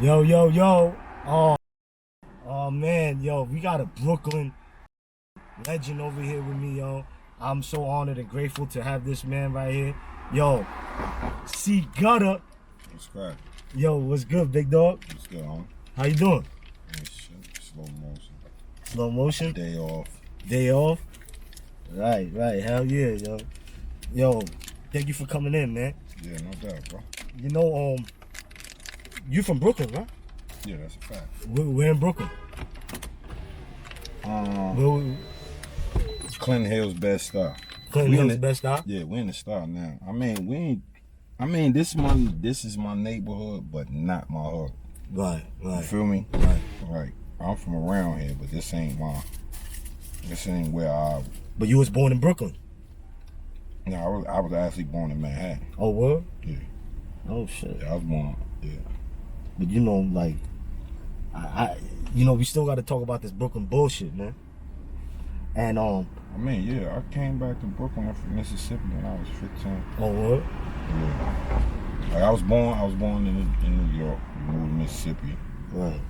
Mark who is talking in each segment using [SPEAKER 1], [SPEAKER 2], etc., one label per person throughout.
[SPEAKER 1] Yo, yo, yo. Oh man, yo, we got a Brooklyn legend over here with me, yo. I'm so honored and grateful to have this man right here. Yo, C Gutta.
[SPEAKER 2] What's cracking?
[SPEAKER 1] Yo, what's good, big dog?
[SPEAKER 2] What's good, homie?
[SPEAKER 1] How you doing?
[SPEAKER 2] Hey, shit. Slow motion.
[SPEAKER 1] Slow motion?
[SPEAKER 2] Day off.
[SPEAKER 1] Day off? Right. Hell yeah, yo. Yo, thank you for coming in, man.
[SPEAKER 2] Yeah, no doubt, bro.
[SPEAKER 1] You know, you from Brooklyn, right?
[SPEAKER 2] Yeah, that's a fact.
[SPEAKER 1] We're in Brooklyn. Where
[SPEAKER 2] Clinton Hill's best stop.
[SPEAKER 1] Clinton Hill's best stop?
[SPEAKER 2] Yeah, we in the stop now. This is my neighborhood, but not my hood.
[SPEAKER 1] Right.
[SPEAKER 2] You feel me? Right. I'm from around here, but this ain't where I.
[SPEAKER 1] But you was born in Brooklyn?
[SPEAKER 2] No, I was actually born in Manhattan.
[SPEAKER 1] Oh, what?
[SPEAKER 2] Yeah.
[SPEAKER 1] Oh shit.
[SPEAKER 2] Yeah, I was born. Yeah.
[SPEAKER 1] But you know, like, we still got to talk about this Brooklyn bullshit, man. And
[SPEAKER 2] yeah, I came back to Brooklyn from Mississippi when I was 15.
[SPEAKER 1] Oh, what?
[SPEAKER 2] Yeah. Like I was born in New York, moved to Mississippi.
[SPEAKER 1] Right.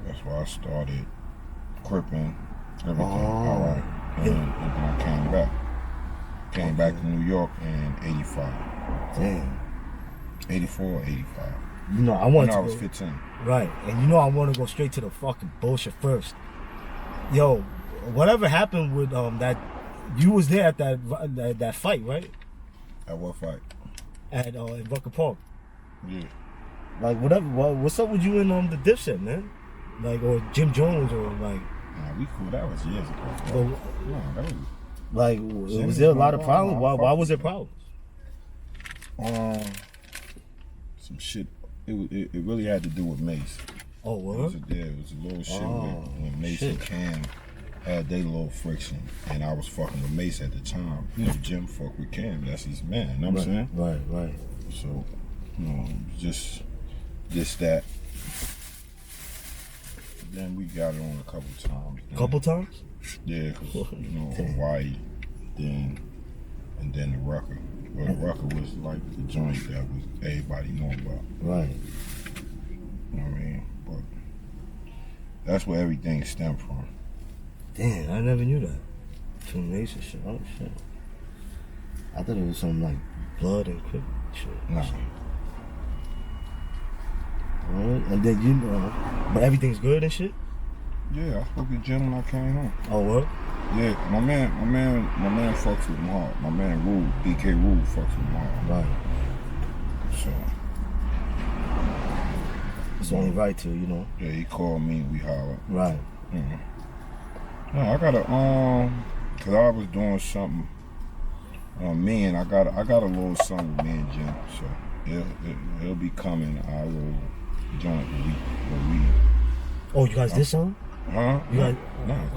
[SPEAKER 2] That's why I started cripping everything. All right. And then I came back. Came back to New York in 85.
[SPEAKER 1] Damn.
[SPEAKER 2] 84, 85.
[SPEAKER 1] You know, I was
[SPEAKER 2] 15.
[SPEAKER 1] Right. And I want to go straight to the fucking bullshit first. Yo, whatever happened with that, you was there at that fight, right?
[SPEAKER 2] At what fight?
[SPEAKER 1] At in Rucker Park.
[SPEAKER 2] Yeah.
[SPEAKER 1] Like what's up with you and the Dipset, man? Like, or Jim Jones, or like.
[SPEAKER 2] Nah, we cool. That was years ago.
[SPEAKER 1] But,
[SPEAKER 2] that was.
[SPEAKER 1] Like, was there a lot of problems? Why was there problems?
[SPEAKER 2] Some shit. It really had to do with Mace.
[SPEAKER 1] Oh, what?
[SPEAKER 2] It was a little shit when Mace and Cam had their little friction, and I was fucking with Mace at the time. You know, Jim fuck with Cam. That's his man. You know what I'm saying?
[SPEAKER 1] Right.
[SPEAKER 2] So, just that. Then we got it on a couple times.
[SPEAKER 1] Couple times?
[SPEAKER 2] Yeah, because, Hawaii, and then the Rucker. Well, the Rucker was like the joint that was everybody know about.
[SPEAKER 1] Right.
[SPEAKER 2] You know what I mean? But that's where everything stemmed from.
[SPEAKER 1] Damn, I never knew that. Two Mason shit. Oh, shit. I thought it was some, like, blood and crip shit.
[SPEAKER 2] Nah.
[SPEAKER 1] Right. And then, but everything's good and shit?
[SPEAKER 2] Yeah, I spoke to Jim when I came home.
[SPEAKER 1] Oh, what?
[SPEAKER 2] Yeah, my man fucks with him hard. My man Rule, DK Rule fucks with him hard.
[SPEAKER 1] Right.
[SPEAKER 2] So
[SPEAKER 1] it's only right to,
[SPEAKER 2] Yeah, he called me, we hollered.
[SPEAKER 1] Right.
[SPEAKER 2] No, I gotta cause I was doing something I got a little something with me and Jim, so it'll be coming. I will joint where we
[SPEAKER 1] Oh, you guys did something?
[SPEAKER 2] Huh?
[SPEAKER 1] You guys,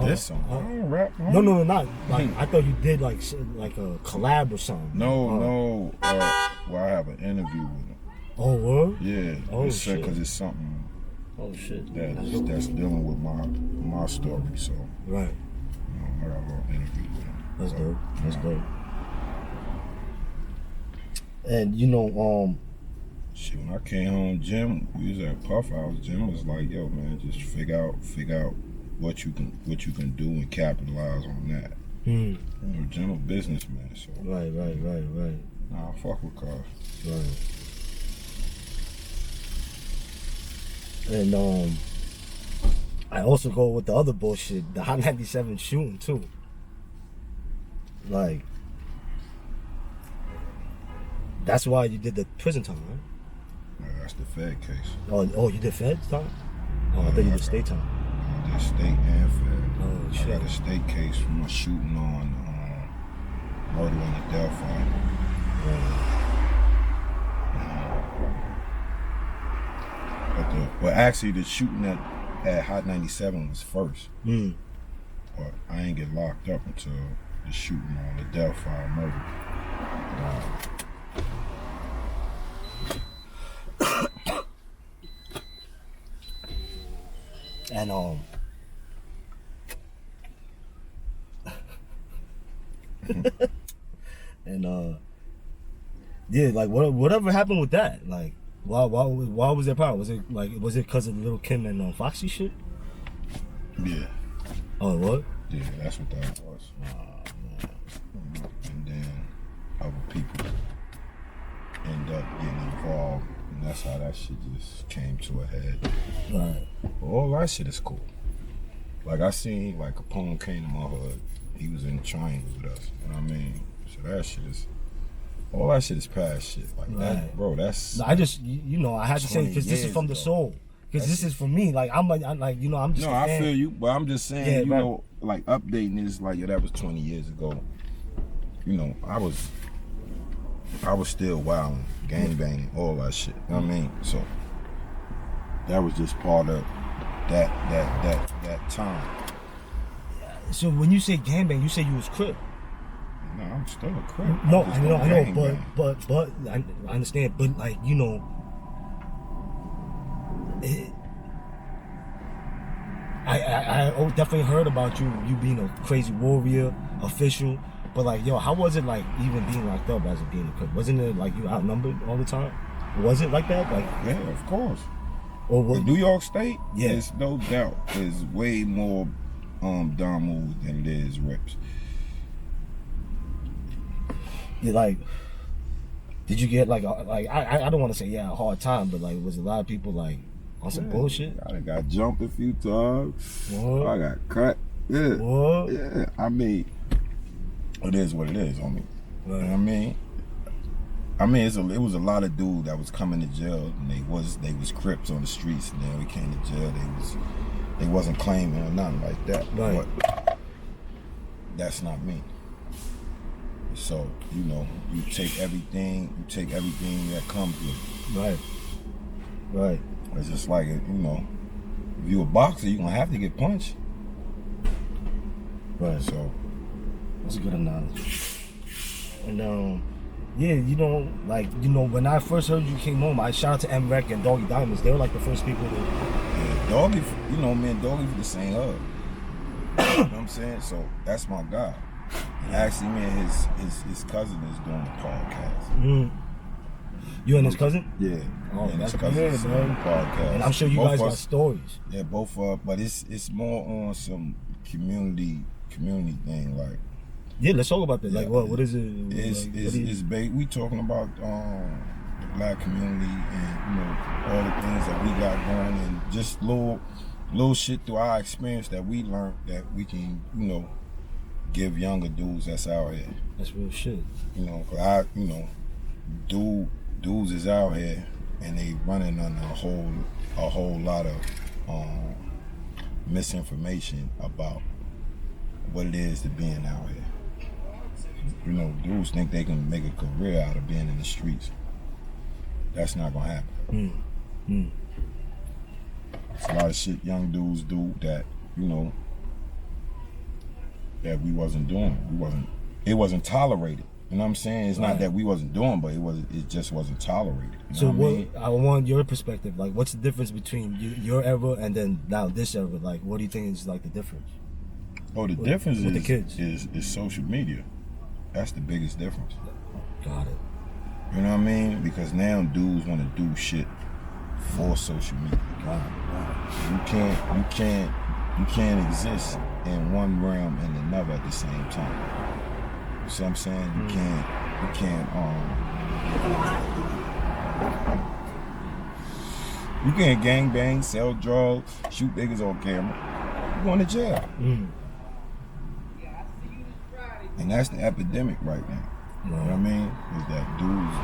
[SPEAKER 2] this song. I don't rap.
[SPEAKER 1] No, not. Like, I thought you did like a collab or something.
[SPEAKER 2] No. Well, I have an interview with him.
[SPEAKER 1] Oh, what?
[SPEAKER 2] Yeah.
[SPEAKER 1] Oh, shit.
[SPEAKER 2] Because it's something.
[SPEAKER 1] Oh, shit.
[SPEAKER 2] That's dealing with my story. So.
[SPEAKER 1] Right.
[SPEAKER 2] I got a little interview with him.
[SPEAKER 1] That's dope. That's dope. And
[SPEAKER 2] shit, when I came home, Jim, we was at Puff House. Jim was like, "Yo, man, just figure out what you can do and capitalize on that." Jim a businessman, so.
[SPEAKER 1] Right.
[SPEAKER 2] Nah, I fuck with cars.
[SPEAKER 1] Right. And I also go with the other bullshit, the Hot 97 shooting too. Like, that's why you did the prison time, right?
[SPEAKER 2] Yeah, that's the Fed case.
[SPEAKER 1] Oh, you did Fed time? Oh, I thought you did state time.
[SPEAKER 2] I did state and Fed.
[SPEAKER 1] Oh, shit.
[SPEAKER 2] I got a state case from a shooting on murder in the Delphi. But actually, the shooting at Hot 97 was first. But I ain't get locked up until the shooting on the Delphi murder.
[SPEAKER 1] And and yeah, like whatever happened with that, like Why was there problem? Was it because of the Little Kim and Foxy shit?
[SPEAKER 2] Yeah.
[SPEAKER 1] Oh, what?
[SPEAKER 2] Yeah, that's what that was. And then other people end up getting involved, and that's how that shit just came to a head.
[SPEAKER 1] Right.
[SPEAKER 2] But all that shit is cool. Like I seen, like Capone came to my hood. He was in the triangle with us. You know what I mean? So that shit is, all that shit is past shit. Like that, bro. That's.
[SPEAKER 1] I just, I had to say because this is from the soul. Because this is for me. Like I'm just.
[SPEAKER 2] No, I feel you, but I'm just saying, like updating is like, that was 20 years ago. I was still wilding, gang banging, all that shit. You know what I mean? So that was just part of that time.
[SPEAKER 1] So when you say gang bang, you say you was Crip.
[SPEAKER 2] No, I'm still a Crip.
[SPEAKER 1] No, I know, but I understand. But like I definitely heard about you being a crazy warrior, official. But like, how was it like even being locked up as a being a Crip? Wasn't it like you outnumbered all the time? Was it like that? Like,
[SPEAKER 2] yeah, of course.
[SPEAKER 1] Or what?
[SPEAKER 2] New York State,
[SPEAKER 1] yeah,
[SPEAKER 2] there's no doubt, is way more Don moves than it is Rips.
[SPEAKER 1] Like, did you get like I don't want to say a hard time, but like was a lot of people like on some bullshit?
[SPEAKER 2] I done got jumped a few times.
[SPEAKER 1] What?
[SPEAKER 2] I got cut. Yeah.
[SPEAKER 1] What?
[SPEAKER 2] Yeah. I mean, it is what it is, homie. Right. You know what I mean? It was a lot of dudes that was coming to jail, and they was Crips on the streets, and then we came to jail. They wasn't claiming or nothing like that.
[SPEAKER 1] Right.
[SPEAKER 2] But that's not me. So you take everything that comes with it.
[SPEAKER 1] Right.
[SPEAKER 2] It's just like if you a boxer, you're gonna have to get punched.
[SPEAKER 1] Right.
[SPEAKER 2] So
[SPEAKER 1] that's a good analogy. And when I first heard you came home, I shout out to M-Rec and Doggy Diamonds. They were like the first people to.
[SPEAKER 2] Yeah, Doggy, me and Doggy for the same hood. You know what I'm saying? So that's my guy. And actually, me and his cousin is doing a podcast.
[SPEAKER 1] Mm. You and his cousin?
[SPEAKER 2] Yeah.
[SPEAKER 1] Oh,
[SPEAKER 2] and
[SPEAKER 1] that's
[SPEAKER 2] his cousin is doing a podcast.
[SPEAKER 1] And I'm sure you guys got stories.
[SPEAKER 2] Yeah, both but it's more on some community thing, like.
[SPEAKER 1] Yeah, let's talk about that. Like, what is it?
[SPEAKER 2] We talking about the black community and all the things that we got going, and just little shit through our experience that we learned that we can give younger dudes that's out here.
[SPEAKER 1] That's real shit.
[SPEAKER 2] Cause dudes is out here and they running on a whole lot of misinformation about what it is to being out here. Dudes think they can make a career out of being in the streets. That's not gonna happen. It's a lot of shit young dudes do that, that we wasn't doing. It wasn't tolerated. You know what I'm saying? It's not that we wasn't doing, but it just wasn't tolerated. You know what I mean?
[SPEAKER 1] I want your perspective. Like, what's the difference between your era and then now this era? Like, what do you think is like the difference?
[SPEAKER 2] Oh, the difference
[SPEAKER 1] with the kids
[SPEAKER 2] is social media. That's the biggest difference.
[SPEAKER 1] Got it.
[SPEAKER 2] You know what I mean? Because now dudes want to do shit for social media. You can't exist in one realm and another at the same time. You see what I'm saying? You can't gang bang, sell drugs, shoot niggas on camera. You going to jail. And that's the epidemic right now. You know what I mean? Is that dudes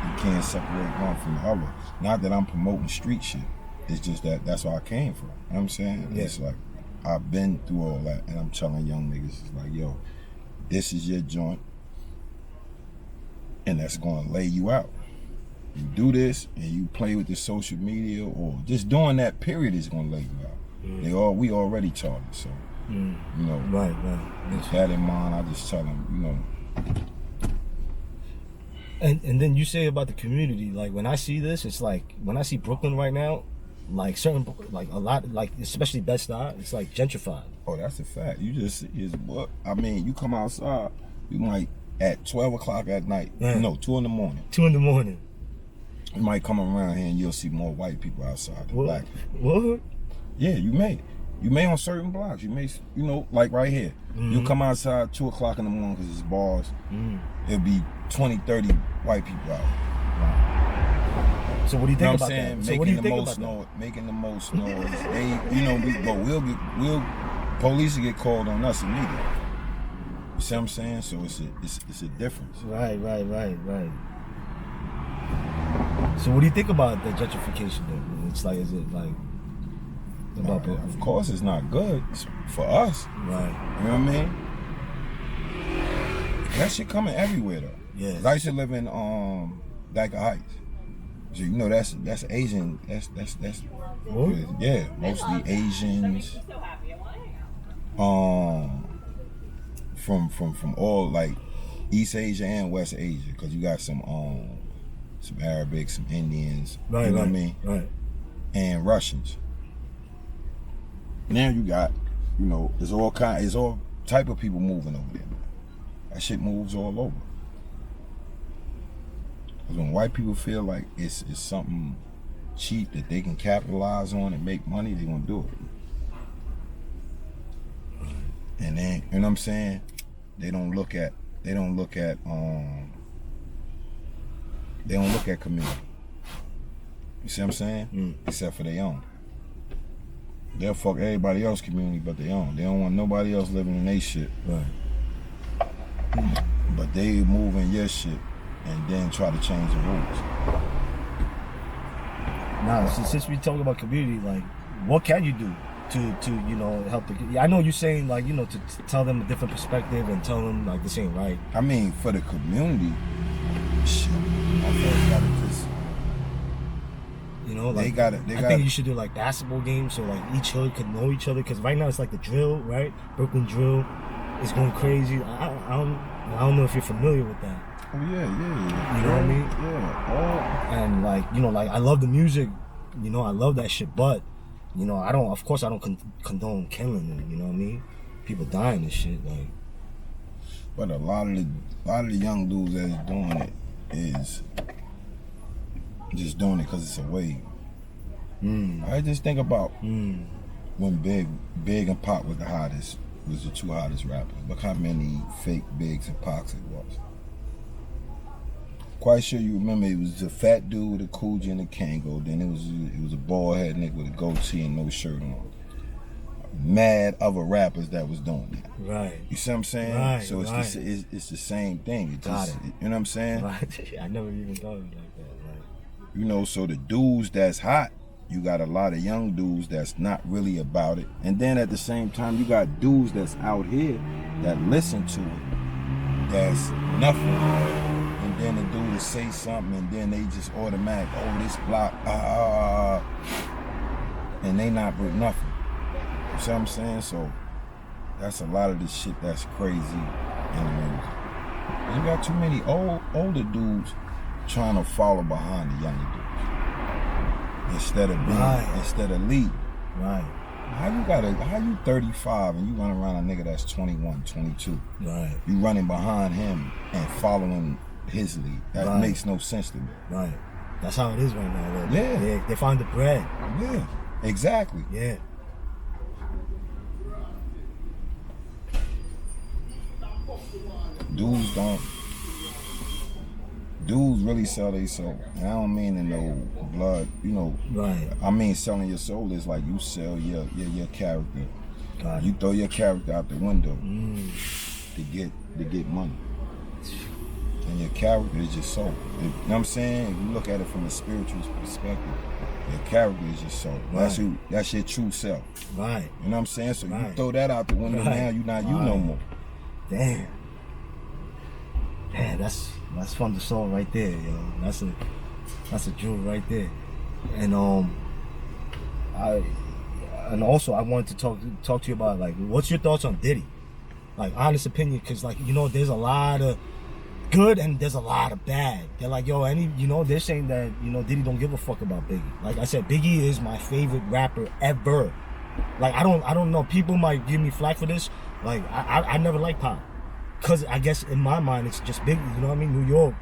[SPEAKER 2] you can't separate one from the other. Not that I'm promoting street shit. It's just that's where I came from. You know what I'm saying? Yeah. It's like, I've been through all that, and I'm telling young niggas, it's like, yo, this is your joint, and that's gonna lay you out. You do this, and you play with the social media, or just doing that period is gonna lay you out. We already taught it, so.
[SPEAKER 1] Right.
[SPEAKER 2] With that in mind, I just tell them,
[SPEAKER 1] And then you say about the community, like when I see this, it's like when I see Brooklyn right now, like a lot, like especially Bed-Stuy, it's like gentrified.
[SPEAKER 2] Oh, that's a fact. You just what I mean. You come outside, you might at 12 o'clock at night. No, 2 in the morning.
[SPEAKER 1] 2 in the morning.
[SPEAKER 2] You might come around here and you'll see more white people outside than black people.
[SPEAKER 1] What?
[SPEAKER 2] Yeah, you may. You may on certain blocks. You may, you know, like right here. You come outside 2 o'clock in the morning because it's bars. It'll be 20, 30 white people out.
[SPEAKER 1] So what do you think about
[SPEAKER 2] saying?
[SPEAKER 1] that? So what do you think about that?
[SPEAKER 2] Making the most noise. They, you know, police will get called on us immediately. You see what I'm saying? So it's a difference.
[SPEAKER 1] Right. So what do you think about the gentrification then? It's like, is it like...
[SPEAKER 2] Of course it's not good for us.
[SPEAKER 1] Right.
[SPEAKER 2] You know what I mean? That shit coming everywhere though.
[SPEAKER 1] Yeah.
[SPEAKER 2] I used to live in Dyker Heights. So you know that's Asian. That's
[SPEAKER 1] what?
[SPEAKER 2] Yeah, mostly Asians. From all like East Asia and West Asia, because you got some Arabic, some Indians.
[SPEAKER 1] Right.
[SPEAKER 2] You know what I mean?
[SPEAKER 1] Right.
[SPEAKER 2] And Russians. Now you got, you know, it's all type of people moving over there. That shit moves all over. Because when white people feel like it's something cheap that they can capitalize on and make money, they gonna do it. And then, you know what I'm saying? They don't look at community. You see what I'm saying? Except for their own. They'll fuck everybody else's community but their own. They don't want nobody else living in their shit.
[SPEAKER 1] Right.
[SPEAKER 2] But they move in your shit and then try to change the rules.
[SPEAKER 1] Now, since we talk about community, like, what can you do to you know, help the... I know you're saying, like, you know, to tell them a different perspective and tell them, like, this ain't right.
[SPEAKER 2] I mean, for the community, shit, I gotta just...
[SPEAKER 1] You know, like, I think you should do, like, basketball games so, like, each hood could know each other. Because right now it's like the drill, right? Brooklyn drill is going crazy. I don't know if you're familiar with that.
[SPEAKER 2] Oh, yeah.
[SPEAKER 1] You know what I mean?
[SPEAKER 2] Yeah.
[SPEAKER 1] And, like, you know, like, I love the music. You know, I love that shit. But, you know, of course I don't condone killing them. You know what I mean? People dying and shit. Like,
[SPEAKER 2] but a lot of the young dudes that's doing it is just doing it because it's a wave. I just think about when Big and Pop was the two hottest rappers. Look how many fake Bigs and Pops it was. Quite sure you remember it was a fat dude with a Coogee and a Kango. Then it was a bald head nigga with a goatee and no shirt on. Mad other rappers that was doing that.
[SPEAKER 1] right.
[SPEAKER 2] You see what I'm saying?
[SPEAKER 1] Right,
[SPEAKER 2] so it's it's the same thing. It
[SPEAKER 1] Got
[SPEAKER 2] just,
[SPEAKER 1] it.
[SPEAKER 2] you know what I'm saying?
[SPEAKER 1] Right. I never even thought of it like that. Right.
[SPEAKER 2] You know, so the dudes that's hot, you got a lot of young dudes that's not really about it. And then at the same time, you got dudes that's out here that listen to it, that's nothing. And then the dude will say something and then they just automatic, oh, this block, and they not with nothing. You see what I'm saying? So that's a lot of the shit that's crazy in the music. And you got too many older dudes trying to follow behind the younger dudes instead of leading.
[SPEAKER 1] Right.
[SPEAKER 2] How you 35 and you run around a nigga that's 21, 22?
[SPEAKER 1] Right.
[SPEAKER 2] You running behind him and following his lead. That makes no sense to me.
[SPEAKER 1] Right. That's how it is right now. Though.
[SPEAKER 2] Yeah.
[SPEAKER 1] They find the bread.
[SPEAKER 2] Yeah. Exactly.
[SPEAKER 1] Yeah.
[SPEAKER 2] Dudes really sell their soul. And I don't mean in no blood, you know.
[SPEAKER 1] Right.
[SPEAKER 2] I mean selling your soul is like you sell your character. You throw your character out the window to get money. And your character is your soul. You know what I'm saying? If you look at it from a spiritual perspective, your character is your soul.
[SPEAKER 1] Right.
[SPEAKER 2] That's your true self.
[SPEAKER 1] Right.
[SPEAKER 2] You know what I'm saying? So you throw that out the window now, you're not you no more.
[SPEAKER 1] Damn. Man, that's from the soul right there, yo. That's a jewel right there. And also I wanted to talk to you about, like, what's your thoughts on Diddy? Like, honest opinion, because, like, you know, there's a lot of good and there's a lot of bad. They're like, yo, they're saying that, you know, Diddy don't give a fuck about Biggie. Like I said, Biggie is my favorite rapper ever. Like, I don't know, people might give me flack for this. Like, I never liked Pop. Because I guess in my mind, it's just Biggie, you know what I mean? New York.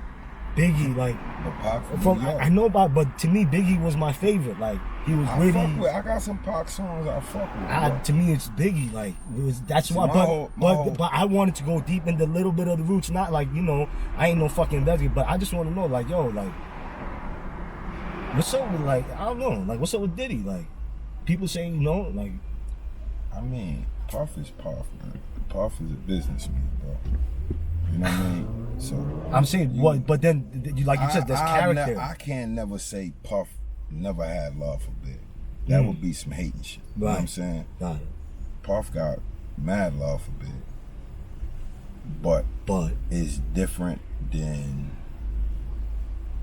[SPEAKER 1] Biggie, like
[SPEAKER 2] But Pac from
[SPEAKER 1] from
[SPEAKER 2] New York.
[SPEAKER 1] I know about, but to me, Biggie was my favorite. Like he was really.
[SPEAKER 2] I got some Pac songs I fuck with. Bro.
[SPEAKER 1] To me, it's Biggie. Like that's
[SPEAKER 2] See,
[SPEAKER 1] why.
[SPEAKER 2] my whole-
[SPEAKER 1] But I wanted to go deep into a little bit of the roots. Not like I ain't no fucking investigate, but I just want to know, like, yo, like, what's up with like I don't know, like, what's up with Diddy? Like, people saying like.
[SPEAKER 2] I mean, Puff is Puff, man. Puff is a businessman, bro. You know what I mean? So
[SPEAKER 1] I'm saying what, but then you like you said, there's character.
[SPEAKER 2] I can't never say Puff never had love for Big. That would be some hating shit.
[SPEAKER 1] Right.
[SPEAKER 2] You know what I'm saying?
[SPEAKER 1] Got it.
[SPEAKER 2] Puff got mad love for Big. But it's different than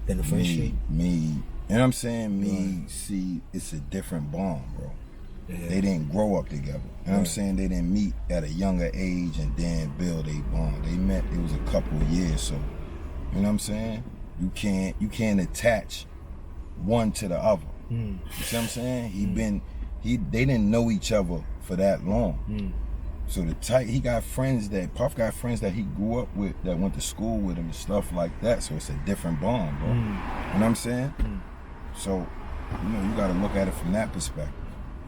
[SPEAKER 1] the friendship.
[SPEAKER 2] Me, you know what I'm saying? See, it's a different bond, bro.
[SPEAKER 1] Yeah.
[SPEAKER 2] They didn't grow up together. You know what I'm saying? They didn't meet at a younger age and then build a bond. They met, it was a couple of years, so you know what I'm saying? You can't attach one to the other. You see what I'm saying? They didn't know each other for that long. So he got friends Puff got friends that he grew up with, that went to school with him and stuff like that. So it's a different bond, bro. You know what I'm saying? So, you gotta look at it from that perspective.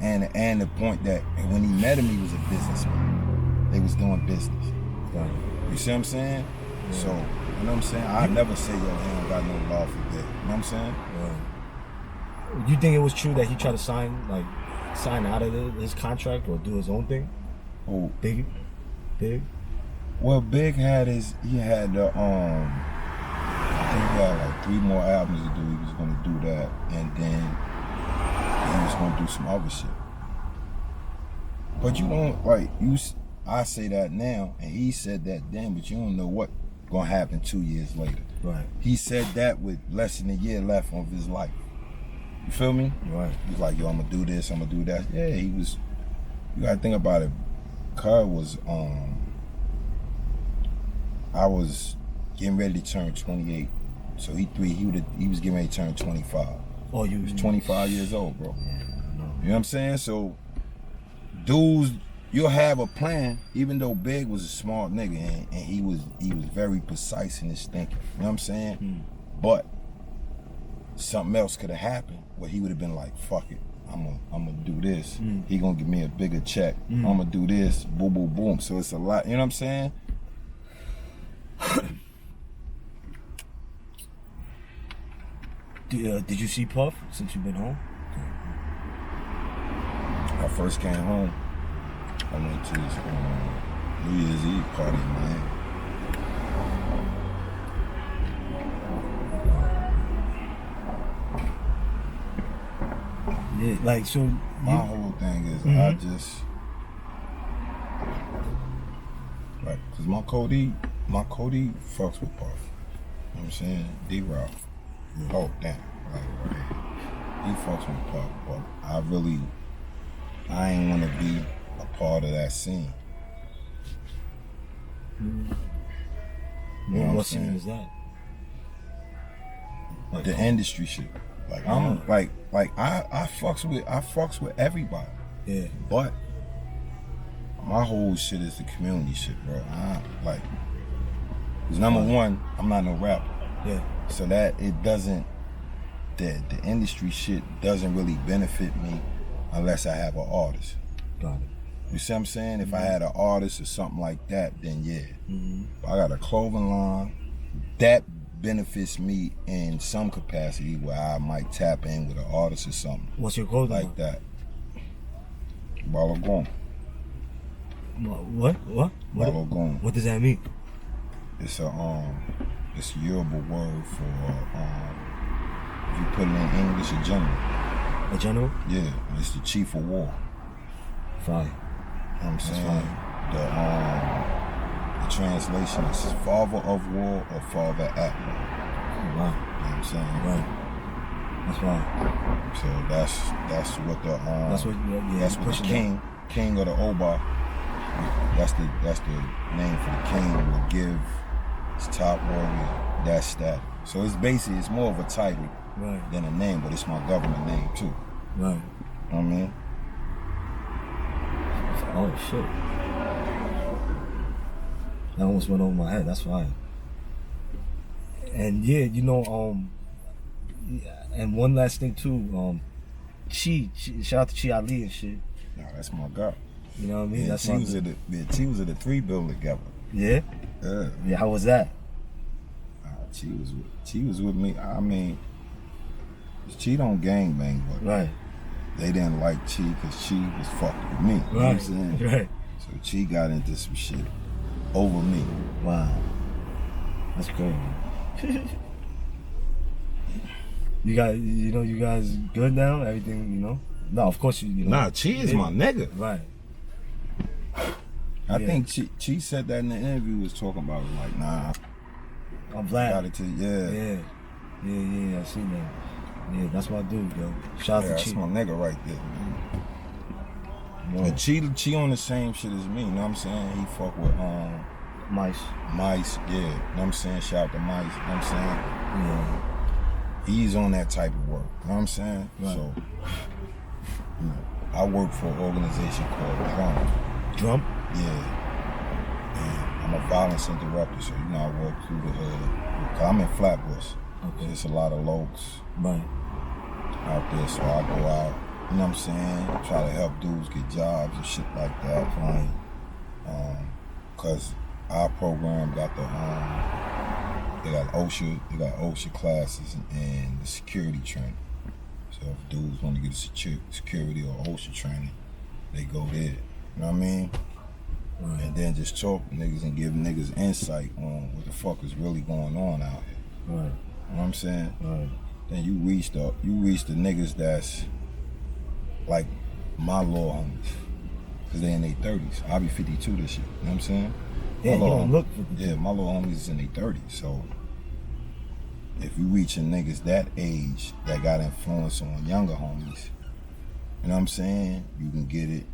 [SPEAKER 2] And the point that when he met him, he was a businessman. They was doing business.
[SPEAKER 1] Right.
[SPEAKER 2] You see what I'm saying? Yeah. So, you know what I'm saying? I never say, yo, he don't got no love for Big. You know what I'm saying?
[SPEAKER 1] Right. You think it was true that he tried to sign out of his contract or do his own thing?
[SPEAKER 2] Oh,
[SPEAKER 1] Big?
[SPEAKER 2] Well, Big had I think he had like 3 more albums to do. He was gonna do that, and then he was gonna do some other shit. But you don't I say that now, and he said that then, but you don't know what gonna happen 2 years later.
[SPEAKER 1] Right.
[SPEAKER 2] He said that with less than a year left of his life. You feel me?
[SPEAKER 1] Right.
[SPEAKER 2] He's like, yo, I'm gonna do this, I'm gonna do that. Yeah, he was. You gotta think about it. Cuz was I was getting ready to turn 28, so he was getting ready to turn 25.
[SPEAKER 1] Oh,
[SPEAKER 2] he was 25 years old, bro.
[SPEAKER 1] Yeah,
[SPEAKER 2] you know what I'm saying? So, dudes, you'll have a plan, even though Big was a smart nigga and he was very precise in his thinking. You know what I'm saying? But something else could have happened where he would have been like, fuck it. I'm gonna do this. He gonna give me a bigger check. I'm gonna do this. Boom, boom, boom. So it's a lot. You know what I'm saying?
[SPEAKER 1] Did you see Puff since you've been home?
[SPEAKER 2] I first came home. I went to this New Year's Eve party in Miami.
[SPEAKER 1] Yeah, like so.
[SPEAKER 2] My whole thing is I just cause my Cody fucks with Puff. You know what I'm saying? D-Rock. Oh damn. He fucks with Puff, but I ain't wanna be a part of that scene. You know
[SPEAKER 1] What scene is that?
[SPEAKER 2] Like the industry shit. Like I fucks with everybody.
[SPEAKER 1] Yeah.
[SPEAKER 2] But my whole shit is the community shit, bro. Cause number one, I'm not no rapper.
[SPEAKER 1] Yeah.
[SPEAKER 2] So that it doesn't, the industry shit doesn't really benefit me unless I have an artist.
[SPEAKER 1] Got it.
[SPEAKER 2] You see what I'm saying? If I had an artist or something like that, then yeah. I got a clothing line that benefits me in some capacity where I might tap in with an artist or something.
[SPEAKER 1] What's your clothing
[SPEAKER 2] like
[SPEAKER 1] line?
[SPEAKER 2] that? Balogun.
[SPEAKER 1] What?
[SPEAKER 2] Balogun.
[SPEAKER 1] What does that mean?
[SPEAKER 2] It's a Yoruba word for if you put it in English, a general.
[SPEAKER 1] A general?
[SPEAKER 2] Yeah, it's the chief of war.
[SPEAKER 1] Fine.
[SPEAKER 2] You know what I'm saying? The translation is father of war or father at war.
[SPEAKER 1] Oh, wow.
[SPEAKER 2] You know what I'm saying?
[SPEAKER 1] Right. That's fine.
[SPEAKER 2] So that's what the that's what the king of the Oba. That's the name for the king will give his top warrior that status. So it's more of a title than a name, but it's my government name too.
[SPEAKER 1] Right.
[SPEAKER 2] You know what I mean?
[SPEAKER 1] Oh shit. That almost went over my head. That's fine. And yeah, yeah, and one last thing too, Chi, shout out to Chi Ali and shit.
[SPEAKER 2] Nah, that's my guy.
[SPEAKER 1] You know what I mean?
[SPEAKER 2] Yeah,
[SPEAKER 1] That's
[SPEAKER 2] she was at the 3 build together.
[SPEAKER 1] Yeah?
[SPEAKER 2] Yeah.
[SPEAKER 1] Yeah, how was that?
[SPEAKER 2] She was with me. I mean, she don't gang bang, but
[SPEAKER 1] Right.
[SPEAKER 2] they didn't like Chi because Chi was fucking with me. You know what I'm saying?
[SPEAKER 1] Right.
[SPEAKER 2] So Chi got into some shit over me.
[SPEAKER 1] Wow. That's crazy. You guys good now? Everything, No, of course you know.
[SPEAKER 2] Nah, Chi is my nigga.
[SPEAKER 1] Right.
[SPEAKER 2] I
[SPEAKER 1] Yeah.
[SPEAKER 2] think Chi said that in the interview, was talking about like, nah,
[SPEAKER 1] I'm glad.
[SPEAKER 2] got it to
[SPEAKER 1] Yeah. I seen that. Yeah, that's my dude, yo. Shout out to
[SPEAKER 2] that's
[SPEAKER 1] Chi.
[SPEAKER 2] my nigga right there, man.
[SPEAKER 1] Whoa.
[SPEAKER 2] And Chi on the same shit as me, you know what I'm saying? He fuck with
[SPEAKER 1] Mice.
[SPEAKER 2] Mice, yeah. You know what I'm saying? Shout out to Mice, you know what I'm saying?
[SPEAKER 1] Yeah.
[SPEAKER 2] He's on that type of work, you know what I'm saying?
[SPEAKER 1] Right.
[SPEAKER 2] So, I work for an organization called Drum.
[SPEAKER 1] Drum?
[SPEAKER 2] Yeah. And I'm a violence interrupter, so I work through the hood. I'm in Flatbush.
[SPEAKER 1] Okay.
[SPEAKER 2] There's a lot of lokes
[SPEAKER 1] Right.
[SPEAKER 2] out there, so I go out, you know what I'm saying? Try to help dudes get jobs and shit like that.
[SPEAKER 1] Right.
[SPEAKER 2] Cause our program got they got OSHA classes and the security training. So if dudes want to get a security or OSHA training, they go there. You know what I mean?
[SPEAKER 1] Right.
[SPEAKER 2] And then just talk to niggas and give niggas insight on what the fuck is really going on out here.
[SPEAKER 1] Right.
[SPEAKER 2] You know what I'm saying?
[SPEAKER 1] Right.
[SPEAKER 2] Then you reach the niggas that's like my little homies. Cause they in their 30s. I'll be 52 this year. You know what I'm saying?
[SPEAKER 1] Yeah, you don't look 52.
[SPEAKER 2] Yeah, my little homies is in their 30s. So if you reaching niggas that age that got influence on younger homies, you know what I'm saying? You can get it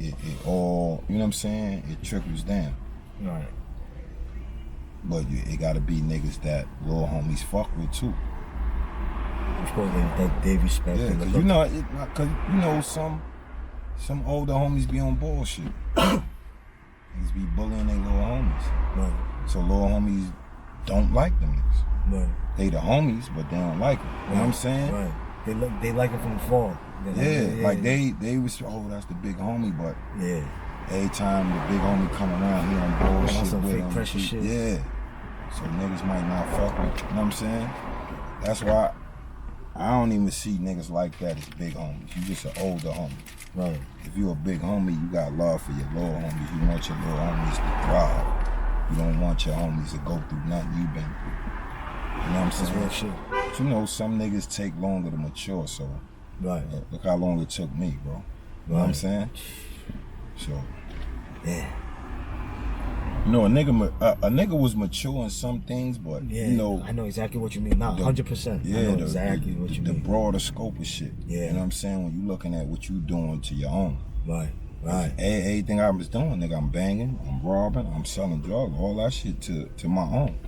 [SPEAKER 2] all, you know what I'm saying? It trickles down.
[SPEAKER 1] Right.
[SPEAKER 2] But it gotta be niggas that little homies fuck with too.
[SPEAKER 1] Of course, they respect.
[SPEAKER 2] Yeah, cause some older homies be on bullshit. Niggas be bullying their little homies.
[SPEAKER 1] Right.
[SPEAKER 2] So little homies don't like them niggas.
[SPEAKER 1] Right.
[SPEAKER 2] They the homies, but they don't like them. You know what I'm saying?
[SPEAKER 1] Right. They like it from afar.
[SPEAKER 2] Like they was, that's the big homie, but
[SPEAKER 1] yeah.
[SPEAKER 2] every time the big homie come around, he on bullshit
[SPEAKER 1] some
[SPEAKER 2] with
[SPEAKER 1] fake
[SPEAKER 2] him.
[SPEAKER 1] pressure shit.
[SPEAKER 2] Yeah. So niggas might not fuck with, you know what I'm saying? That's why I don't even see niggas like that as big homies. You just an older homie.
[SPEAKER 1] Right.
[SPEAKER 2] If you a big homie, you got love for your little homies. You want your little homies to thrive. You don't want your homies to go through nothing you've been through. You know what I'm saying?
[SPEAKER 1] That's real shit.
[SPEAKER 2] But you know, some niggas take longer to mature, so
[SPEAKER 1] Right.
[SPEAKER 2] look how long it took me, bro. You know what I'm saying? So,
[SPEAKER 1] yeah.
[SPEAKER 2] You know, a nigga was mature in some things, but
[SPEAKER 1] Yeah,
[SPEAKER 2] you know,
[SPEAKER 1] I know exactly what you mean. Nah, 100%.
[SPEAKER 2] Yeah,
[SPEAKER 1] I know exactly what you
[SPEAKER 2] the
[SPEAKER 1] mean.
[SPEAKER 2] broader scope of shit.
[SPEAKER 1] Yeah.
[SPEAKER 2] You know what I'm saying? When you looking at what you doing to your own.
[SPEAKER 1] Right. Right.
[SPEAKER 2] Everything I was doing, nigga, I'm banging, I'm robbing, I'm selling drugs, all that shit to my own.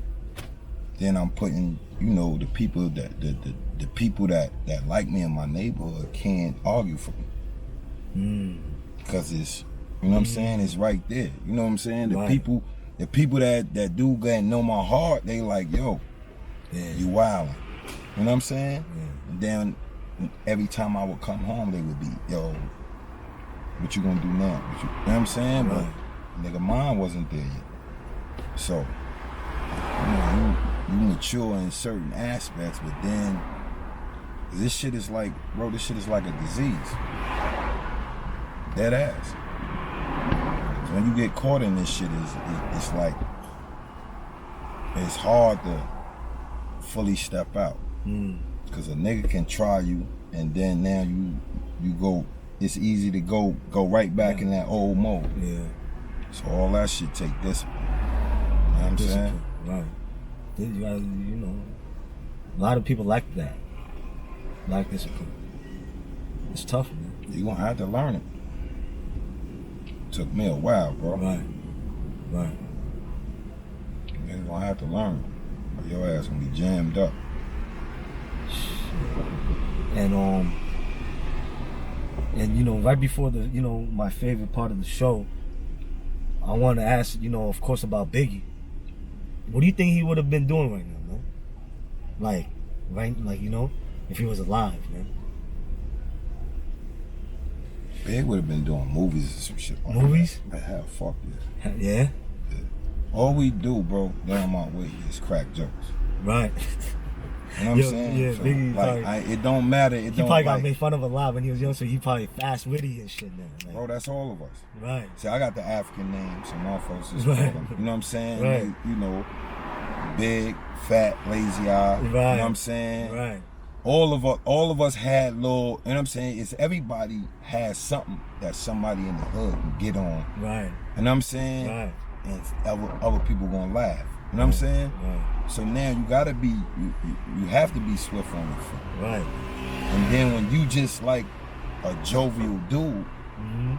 [SPEAKER 2] Then I'm putting, the people the people that like me in my neighborhood can't argue for me. Because it's, you know what I'm saying, it's right there. You know what I'm saying? The people that do that know my heart, they like, yo, you wildin'. You know what I'm saying? Yeah. And then every time I would come home, they would be, yo, what you gonna do now? You know what I'm saying? Right. But nigga, mine wasn't there yet. So, you mature in certain aspects, but then this shit is like a disease. Dead ass. So when you get caught in this shit, it's like, it's hard to fully step out. Because a nigga can try you, and then now you go, it's easy to go right back in that old mode.
[SPEAKER 1] Yeah. So
[SPEAKER 2] all that shit take discipline. You know what I'm saying?
[SPEAKER 1] Right. A lot of people like that. Like discipline. It's tough, man.
[SPEAKER 2] You gonna have to learn it. Took me a while, bro.
[SPEAKER 1] Right.
[SPEAKER 2] You're gonna have to learn. Or your ass gonna be jammed up.
[SPEAKER 1] And right before the my favorite part of the show, I want to ask of course about Biggie. What do you think he would have been doing right now, man? Like, right, like, you know, if he was alive, man.
[SPEAKER 2] Big would have been doing movies or some shit like
[SPEAKER 1] Movies?
[SPEAKER 2] that. Hell, fuck yeah.
[SPEAKER 1] Yeah?
[SPEAKER 2] All we do, bro, down my way is crack jokes.
[SPEAKER 1] Right.
[SPEAKER 2] You know what I'm saying?
[SPEAKER 1] Yeah,
[SPEAKER 2] so,
[SPEAKER 1] Biggie
[SPEAKER 2] like, it don't matter. He
[SPEAKER 1] probably got made fun of a lot when he was young, so he probably fast witty and shit now. Like,
[SPEAKER 2] bro, that's all of us.
[SPEAKER 1] Right.
[SPEAKER 2] See, I got the African names, so motherfuckers just
[SPEAKER 1] Right.
[SPEAKER 2] call them. You know what I'm saying?
[SPEAKER 1] Right.
[SPEAKER 2] You know, big, fat, lazy eye.
[SPEAKER 1] Right.
[SPEAKER 2] You know what I'm saying?
[SPEAKER 1] Right.
[SPEAKER 2] All of us had little, you know what I'm saying? It's everybody has something that somebody in the hood can get on.
[SPEAKER 1] Right.
[SPEAKER 2] You know what I'm saying?
[SPEAKER 1] Right.
[SPEAKER 2] And other people gonna laugh. You know what I'm saying?
[SPEAKER 1] Right.
[SPEAKER 2] So now you gotta be, you have to be swift on your feet.
[SPEAKER 1] Right.
[SPEAKER 2] And then when you just like a jovial dude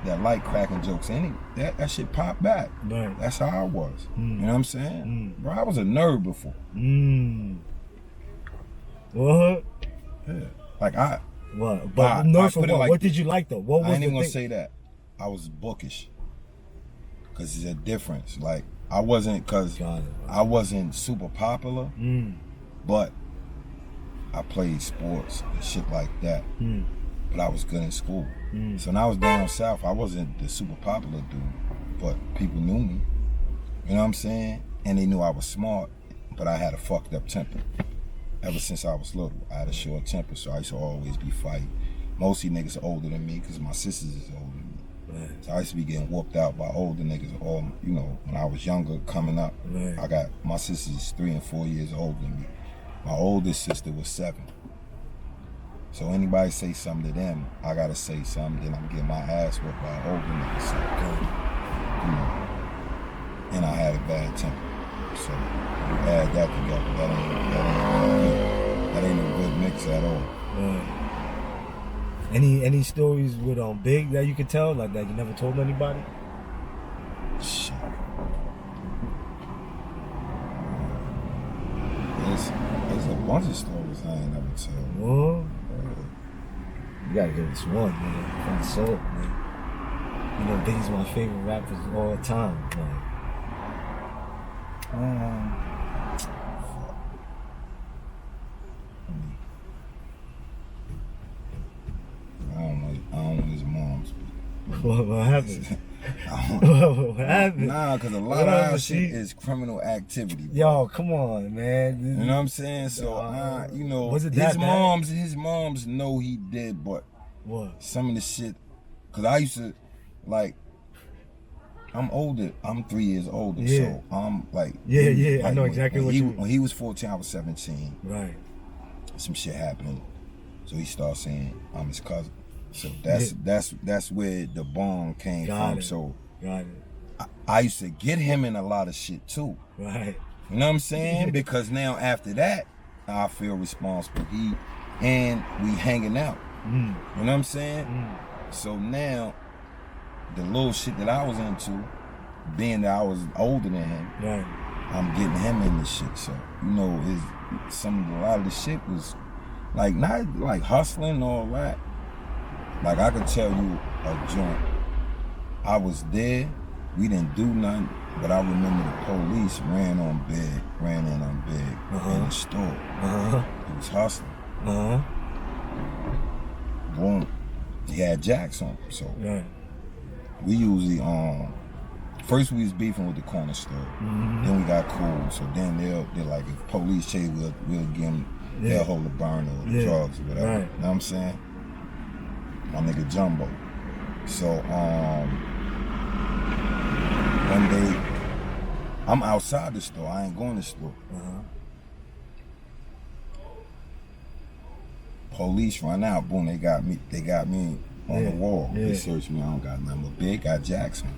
[SPEAKER 2] that like cracking jokes, that shit pop back.
[SPEAKER 1] Right.
[SPEAKER 2] That's how I was. You know what I'm saying? Bro, I was a nerd before.
[SPEAKER 1] What?
[SPEAKER 2] Yeah. Like
[SPEAKER 1] What? But nerd for what?
[SPEAKER 2] like,
[SPEAKER 1] What did you like though? What was
[SPEAKER 2] I ain't
[SPEAKER 1] the
[SPEAKER 2] even gonna
[SPEAKER 1] thing?
[SPEAKER 2] say that. I was bookish. Cause it's a difference. Like I wasn't super popular, but I played sports and shit like that. But I was good in school. So when I was down south, I wasn't the super popular dude, but people knew me. You know what I'm saying? And they knew I was smart, but I had a fucked up temper. Ever since I was little, I had a short temper, so I used to always be fighting. Most of these niggas are older than me, because my sisters is older than me.
[SPEAKER 1] Right.
[SPEAKER 2] So I used to be getting whooped out by older niggas. All, you know, when I was younger, coming up,
[SPEAKER 1] Right.
[SPEAKER 2] My sisters 3 and 4 years older than me. My oldest sister was 7. So anybody say something to them, I gotta say something, then I'm getting my ass whooped by an older nigga. So, you know, and I had a bad temper. So you add that together, that ain't a good mix at all.
[SPEAKER 1] Any stories with Big that you could tell, like that you never told anybody?
[SPEAKER 2] Shit. There's a bunch of stories I ain't never tell.
[SPEAKER 1] What? You gotta give us one, man. From the soul, man. You know, Biggie's my favorite rappers of all time. Like,
[SPEAKER 2] I don't know his mom's.
[SPEAKER 1] what happened? What happened?
[SPEAKER 2] Nah, because a lot of our shit is criminal activity. Bro.
[SPEAKER 1] Yo, come on, man.
[SPEAKER 2] You know what I'm saying? So, you know,
[SPEAKER 1] was it
[SPEAKER 2] his moms know he did, but
[SPEAKER 1] what?
[SPEAKER 2] Some of the shit, because I used to, like, I'm older. I'm 3 years older, so I'm like...
[SPEAKER 1] Yeah, I know exactly what you mean.
[SPEAKER 2] When he was 14, I was 17.
[SPEAKER 1] Right.
[SPEAKER 2] Some shit happened, so he started saying I'm his cousin. So that's where the bond came from. So
[SPEAKER 1] got it.
[SPEAKER 2] I used to get him in a lot of shit too.
[SPEAKER 1] Right.
[SPEAKER 2] You know what I'm saying? Because now after that, I feel responsible. And we hanging out. You know what I'm saying? So now the little shit that I was into, being that I was older than him,
[SPEAKER 1] right,
[SPEAKER 2] I'm getting him in this shit. So you know, a lot of the shit was like not like hustling and all that. Like I could tell you a joint. I was there, we didn't do nothing, but I remember the police ran in on Big in the store. He was hustling. Boom. He had jacks on, so we usually first we was beefing with the corner store. Then we got cool. So then they're like, if police chase, we'll give them, they'll hold the burner or the drugs or whatever.
[SPEAKER 1] Right.
[SPEAKER 2] You know what I'm saying? My nigga Jumbo. So one day I'm outside the store. I ain't going to the store. Police run out. Boom, they got me on the wall. They searched me. I don't got nothing but Big got Jackson.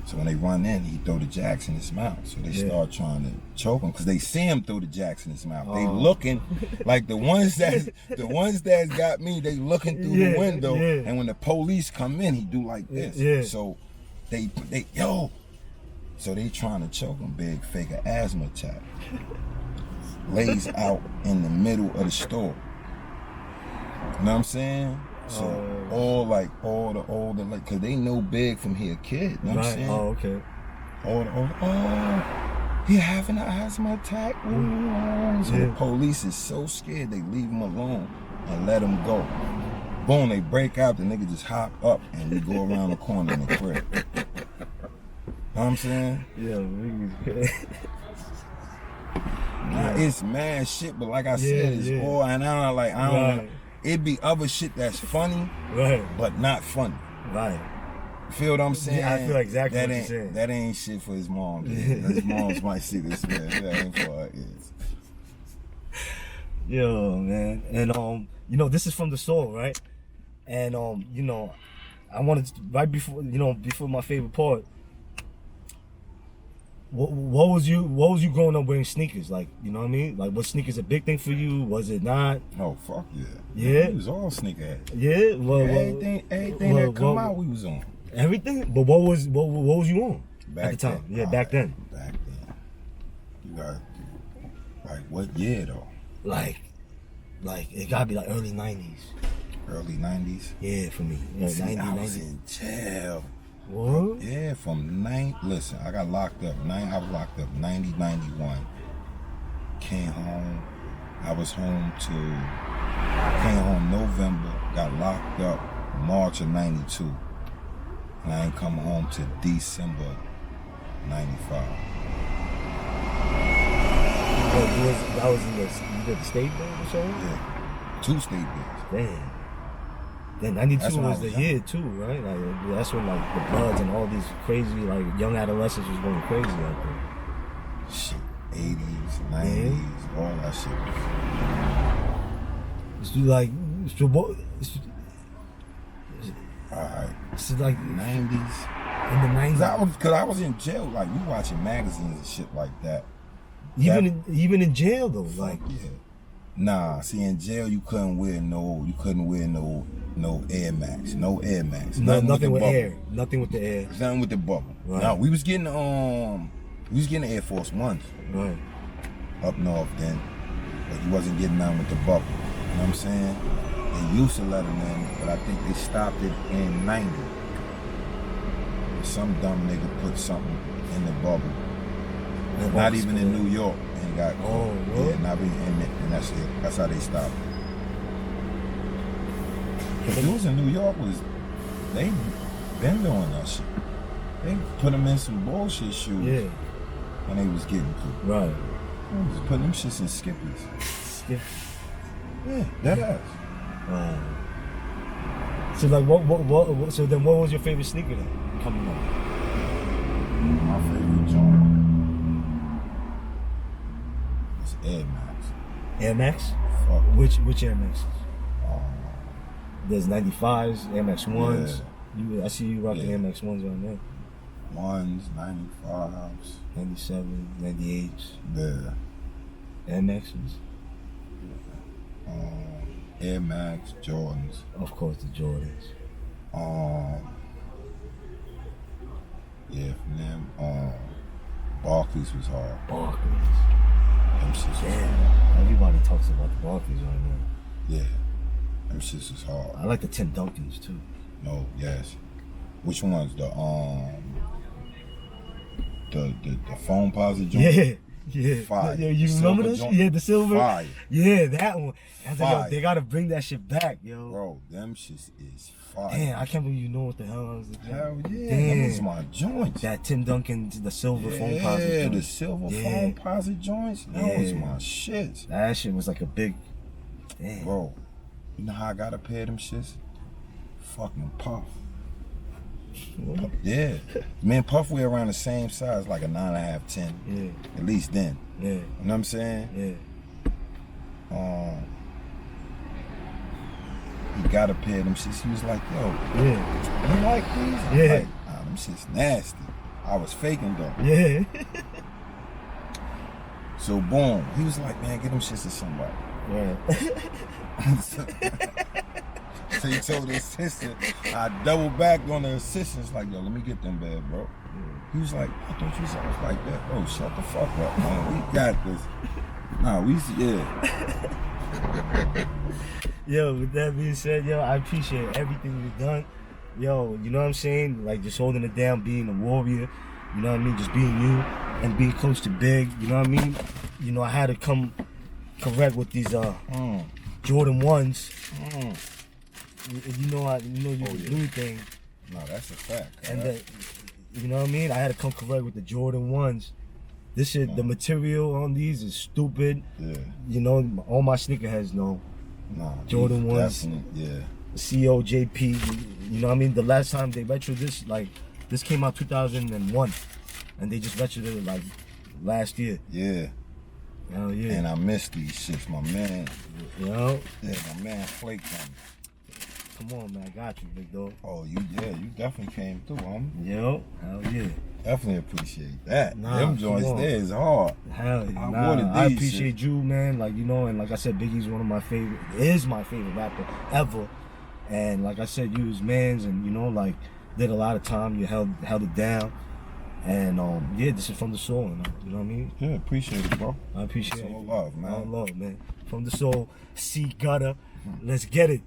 [SPEAKER 2] So when they run in, he throw the jacks in his mouth. So they start trying to choke him because they see him throw the jacks in his mouth. They looking like the ones that got me. They looking through the window, and when the police come in, he do like this. So they so they trying to choke him. Big fake an asthma attack. Lays out in the middle of the store. You know what I'm saying? So all the older, like, cause they know Big from he a kid. You know what I'm saying?
[SPEAKER 1] Oh, okay.
[SPEAKER 2] All the he having an asthma attack. Ooh. So
[SPEAKER 1] Yeah.
[SPEAKER 2] the police is so scared they leave him alone and let him go. Boom, they break out, the nigga just hop up and we go around the corner in the crib. Know what I'm saying?
[SPEAKER 1] Yeah, niggas.
[SPEAKER 2] Nah, it's mad shit, but like I said, it's all, and I don't, it be other shit that's funny, but not funny.
[SPEAKER 1] Right.
[SPEAKER 2] Feel what I'm saying?
[SPEAKER 1] Yeah, I feel exactly what you're saying.
[SPEAKER 2] That ain't shit for his mom. His moms might see this, man. That ain't for her kids.
[SPEAKER 1] Yo, man. And, you know, this is from the soul, right? And, you know, I wanted to, right before, you know, before my favorite part, what was you growing up wearing sneakers? Like, you know what I mean? Like, was sneakers a big thing for you? Was it not?
[SPEAKER 2] Oh, fuck yeah.
[SPEAKER 1] Yeah?
[SPEAKER 2] We was all sneakerhead.
[SPEAKER 1] Yeah? Well,
[SPEAKER 2] everything that come out, we was on.
[SPEAKER 1] Everything? But what was you on
[SPEAKER 2] Back
[SPEAKER 1] at the time?
[SPEAKER 2] then.
[SPEAKER 1] Yeah, back then.
[SPEAKER 2] Back then. You got, like, what year, though?
[SPEAKER 1] Like, it gotta be like early 90s.
[SPEAKER 2] Early 90s?
[SPEAKER 1] Yeah, for me. Yeah,
[SPEAKER 2] See,
[SPEAKER 1] 90,
[SPEAKER 2] I
[SPEAKER 1] 90.
[SPEAKER 2] was in jail.
[SPEAKER 1] What?
[SPEAKER 2] Yeah, from listen, I got locked up. I was locked up 90, 91. Came home. I was home came home November, got locked up March of 92. And I ain't come home till December 95.
[SPEAKER 1] That was in the state band or something?
[SPEAKER 2] Yeah. 2 state bands.
[SPEAKER 1] Damn. Then 92 was the year too, right? Like that's when like the Bloods and all these crazy like young adolescents was going crazy out there.
[SPEAKER 2] Shit, 80s, 90s, all that shit.
[SPEAKER 1] It's like,
[SPEAKER 2] Alright.
[SPEAKER 1] It's like
[SPEAKER 2] 90s.
[SPEAKER 1] in the 90s.
[SPEAKER 2] Cause I was in jail, like we watching magazines and shit like that.
[SPEAKER 1] Even in jail though, like
[SPEAKER 2] yeah. Nah, see in jail you couldn't wear no Air Max. No Air Max.
[SPEAKER 1] Nothing with air. Nothing with the air.
[SPEAKER 2] Nothing with the bubble.
[SPEAKER 1] Right.
[SPEAKER 2] No, we was getting Air Force Ones.
[SPEAKER 1] Right.
[SPEAKER 2] Up north then. But you wasn't getting none with the bubble. You know what I'm saying? They used to let them in, but I think they stopped it in 90. Some dumb nigga put something in the bubble. Not even in New York. And got
[SPEAKER 1] what?
[SPEAKER 2] Yeah, not even in it. And that's it. That's how they stopped it. The dudes in New York they been doing that shit. They put them in some bullshit shoes.
[SPEAKER 1] Yeah.
[SPEAKER 2] And they was getting cool.
[SPEAKER 1] Right.
[SPEAKER 2] They was putting them shits in skippies. Yeah, that ass.
[SPEAKER 1] So like what so then what was your favorite sneaker then coming up?
[SPEAKER 2] My favorite joint is Air Max.
[SPEAKER 1] Air Max?
[SPEAKER 2] Fuck.
[SPEAKER 1] Which Air Maxes? There's 95s, Air Max 1s.
[SPEAKER 2] Yeah.
[SPEAKER 1] I see you rocking Air Max 1s right now.
[SPEAKER 2] 1s, 95s.
[SPEAKER 1] 97, 98s.
[SPEAKER 2] Yeah.
[SPEAKER 1] Air Maxes.
[SPEAKER 2] Air Max, Jordans.
[SPEAKER 1] Of course, the Jordans.
[SPEAKER 2] Yeah, from them. Barclays was hard.
[SPEAKER 1] Barclays.
[SPEAKER 2] Them shits was
[SPEAKER 1] Damn.
[SPEAKER 2] hard.
[SPEAKER 1] Everybody talks about the Barclays right now.
[SPEAKER 2] Yeah. Them shits was hard.
[SPEAKER 1] I like the Tim Duncans too.
[SPEAKER 2] No, yes. Which ones? The phone posit joint?
[SPEAKER 1] Yeah.
[SPEAKER 2] Fire.
[SPEAKER 1] Yo, you remember those?
[SPEAKER 2] Joint?
[SPEAKER 1] Yeah, the silver.
[SPEAKER 2] Fire.
[SPEAKER 1] Yeah, that one. I was like,
[SPEAKER 2] Fire.
[SPEAKER 1] yo, they gotta bring that shit back, yo.
[SPEAKER 2] Bro, them shits is fire.
[SPEAKER 1] Damn, I can't believe you know what the hell I was like.
[SPEAKER 2] Hell yeah.
[SPEAKER 1] Damn.
[SPEAKER 2] Them was my joints.
[SPEAKER 1] That Tim Duncan's, the silver phone posit
[SPEAKER 2] Yeah,
[SPEAKER 1] joint.
[SPEAKER 2] the silver phone posit joints. That was my shit.
[SPEAKER 1] That shit was like a big. Damn.
[SPEAKER 2] Bro, you know how I got a pair of them shits? Fucking Puff. Yeah. Man, Puff wear around the same size, like a 9.5, 10.
[SPEAKER 1] Yeah.
[SPEAKER 2] At least then.
[SPEAKER 1] Yeah.
[SPEAKER 2] You know what I'm saying?
[SPEAKER 1] Yeah.
[SPEAKER 2] He got a pair of them shits. He was like, yo,
[SPEAKER 1] Yeah.
[SPEAKER 2] you like these? I'm
[SPEAKER 1] Yeah.
[SPEAKER 2] like, nah, them shits nasty. I was faking though.
[SPEAKER 1] Yeah.
[SPEAKER 2] So boom, he was like, man, get them shits to somebody.
[SPEAKER 1] Yeah.
[SPEAKER 2] So he told his sister, I double back on the assistants, like, yo, let me get them bad, bro. He was like, I thought you sound like that. Oh, shut the fuck up, man. We got this. Nah,
[SPEAKER 1] Yo, with that being said, yo, I appreciate everything you've done. Yo, you know what I'm saying? Like just holding it down, being a warrior. You know what I mean? Just being you. and being close to Big, you know what I mean? You know, I had to come correct with these Jordan 1s. You know you can do thing.
[SPEAKER 2] No, that's a fact.
[SPEAKER 1] And you know what I mean? I had to come correct with the Jordan 1s. This shit, the material on these is stupid.
[SPEAKER 2] Yeah.
[SPEAKER 1] You know, all my sneakerheads know.
[SPEAKER 2] Nah,
[SPEAKER 1] Jordan 1s.
[SPEAKER 2] Yeah.
[SPEAKER 1] COJP. You know what I mean? The last time they retroed this, like, this came out 2001. And they just retroed it, like, last year.
[SPEAKER 2] Yeah.
[SPEAKER 1] Hell yeah.
[SPEAKER 2] And I missed these shits, my man.
[SPEAKER 1] You know?
[SPEAKER 2] Yeah, my man flaked on me.
[SPEAKER 1] Come on, man. I got you, big dog.
[SPEAKER 2] Oh, you definitely came through, homie.
[SPEAKER 1] Yo, hell yeah.
[SPEAKER 2] Definitely appreciate that.
[SPEAKER 1] Nah,
[SPEAKER 2] Them joints there is hard.
[SPEAKER 1] Hell yeah.
[SPEAKER 2] I
[SPEAKER 1] I appreciate you, man. Like, you know, and like I said, Biggie's one of my favorite, is my favorite rapper ever. And like I said, you was mans and, you know, like, did a lot of time. You held it down. And, yeah, this is from the soul, you know what I mean?
[SPEAKER 2] Yeah, appreciate it, bro.
[SPEAKER 1] I appreciate
[SPEAKER 2] All
[SPEAKER 1] it.
[SPEAKER 2] love, man.
[SPEAKER 1] All love, man. From the soul, C Gutta. Let's get it.